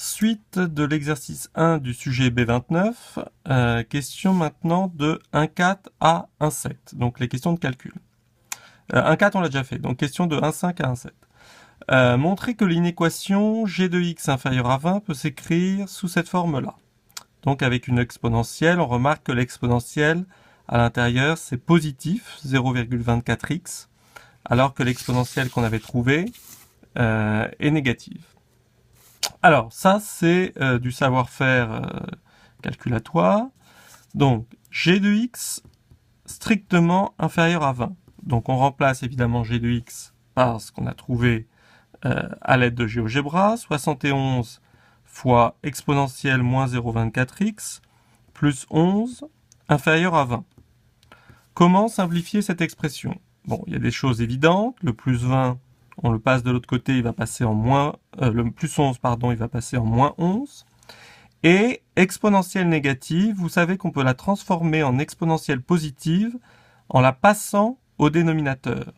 Suite de l'exercice 1 du sujet B29, question maintenant de 1,4 à 1,7, donc les questions de calcul. 1,4 on l'a déjà fait, donc question de 1,5 à 1,7. Montrer que l'inéquation g de x inférieur à 20 peut s'écrire sous cette forme-là. Donc avec une exponentielle, on remarque que l'exponentielle à l'intérieur c'est positif, 0,24x, alors que l'exponentielle qu'on avait trouvée est négative. Alors, ça, c'est du savoir-faire calculatoire. Donc, g de x strictement inférieur à 20. Donc, on remplace évidemment g de x par ce qu'on a trouvé à l'aide de GeoGebra. 71 fois exponentielle moins 0,24x plus 11 inférieur à 20. Comment simplifier cette expression? Bon, il y a des choses évidentes. Le plus 20... on le passe de l'autre côté, il va passer en moins, le plus 11, pardon, il va passer en moins 11. Et exponentielle négative, vous savez qu'on peut la transformer en exponentielle positive en la passant au dénominateur.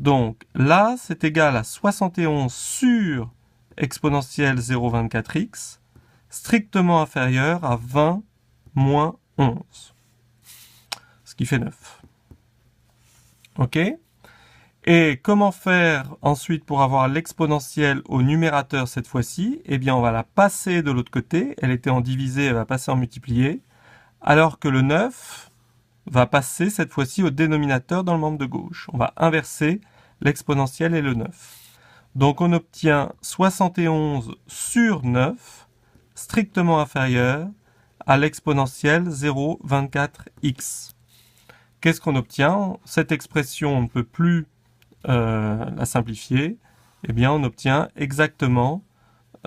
Donc là, c'est égal à 71 sur exponentielle 0,24x, strictement inférieur à 20 moins 11, ce qui fait 9. OK ? Et comment faire ensuite pour avoir l'exponentielle au numérateur cette fois-ci? Eh bien, on va la passer de l'autre côté. Elle était en divisé, elle va passer en multiplié. Alors que le 9 va passer cette fois-ci au dénominateur dans le membre de gauche. On va inverser l'exponentielle et le 9. Donc, on obtient 71 sur 9, strictement inférieur à l'exponentielle 0,24x. Qu'est-ce qu'on obtient? Cette expression, on ne peut plus la simplifier, eh bien on obtient exactement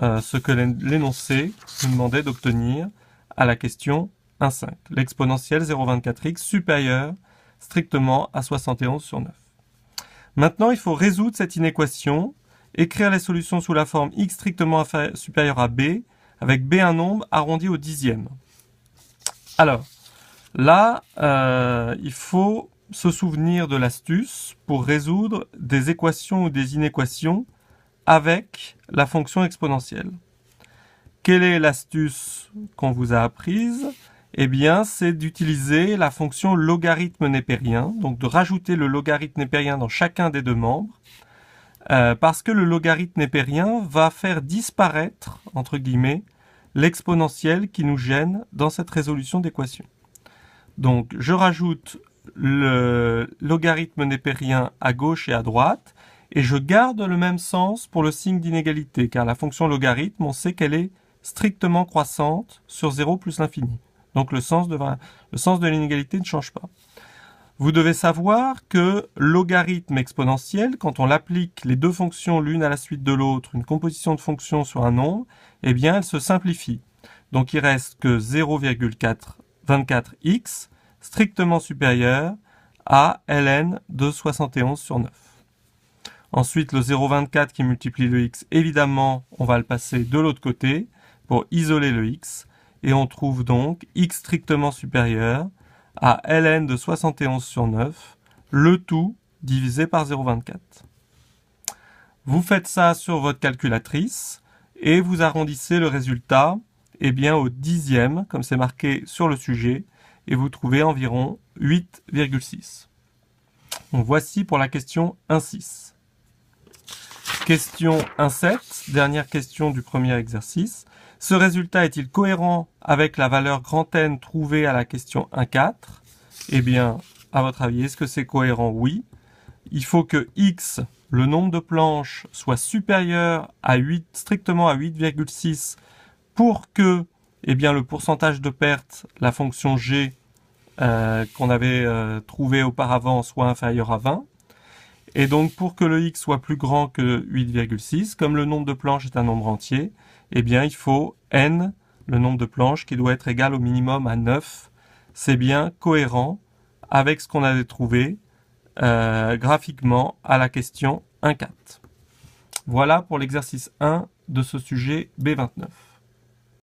ce que l'énoncé nous demandait d'obtenir à la question 1,5. L'exponentielle 0,24x supérieure strictement à 71 sur 9. Maintenant, il faut résoudre cette inéquation, écrire les solutions sous la forme x strictement supérieure à b, avec b un nombre arrondi au dixième. Alors, là, il faut se souvenir de l'astuce pour résoudre des équations ou des inéquations avec la fonction exponentielle. Quelle est l'astuce qu'on vous a apprise? Eh bien, c'est d'utiliser la fonction logarithme népérien, donc de rajouter le logarithme népérien dans chacun des deux membres, parce que le logarithme népérien va faire disparaître, entre guillemets, l'exponentielle qui nous gêne dans cette résolution d'équation. Donc, je rajoute le logarithme népérien à gauche et à droite, et je garde le même sens pour le signe d'inégalité, car la fonction logarithme, on sait qu'elle est strictement croissante sur 0 plus l'infini. Donc le sens de l'inégalité ne change pas. Vous devez savoir que logarithme exponentiel, quand on l'applique les deux fonctions l'une à la suite de l'autre, une composition de fonctions sur un nombre, eh bien elle se simplifie. Donc il reste que 0,24x strictement supérieur à ln de 71 sur 9. Ensuite, le 0,24 qui multiplie le x, évidemment, on va le passer de l'autre côté pour isoler le x. Et on trouve donc x strictement supérieur à ln de 71 sur 9, le tout divisé par 0,24. Vous faites ça sur votre calculatrice et vous arrondissez le résultat eh bien, au dixième, comme c'est marqué sur le sujet, et vous trouvez environ 8,6. Donc voici pour la question 1,6. Question 1,7, dernière question du premier exercice. Ce résultat est-il cohérent avec la valeur grand N trouvée à la question 1,4? Eh bien, à votre avis, est-ce que c'est cohérent? Oui. Il faut que x, le nombre de planches, soit supérieur à 8, strictement à 8,6 pour que eh bien, le pourcentage de perte, la fonction g qu'on avait trouvé auparavant, soit inférieur à 20. Et donc, pour que le x soit plus grand que 8,6, comme le nombre de planches est un nombre entier, eh bien, il faut n, le nombre de planches, qui doit être égal au minimum à 9. C'est bien cohérent avec ce qu'on avait trouvé graphiquement à la question 1,4. Voilà pour l'exercice 1 de ce sujet B29.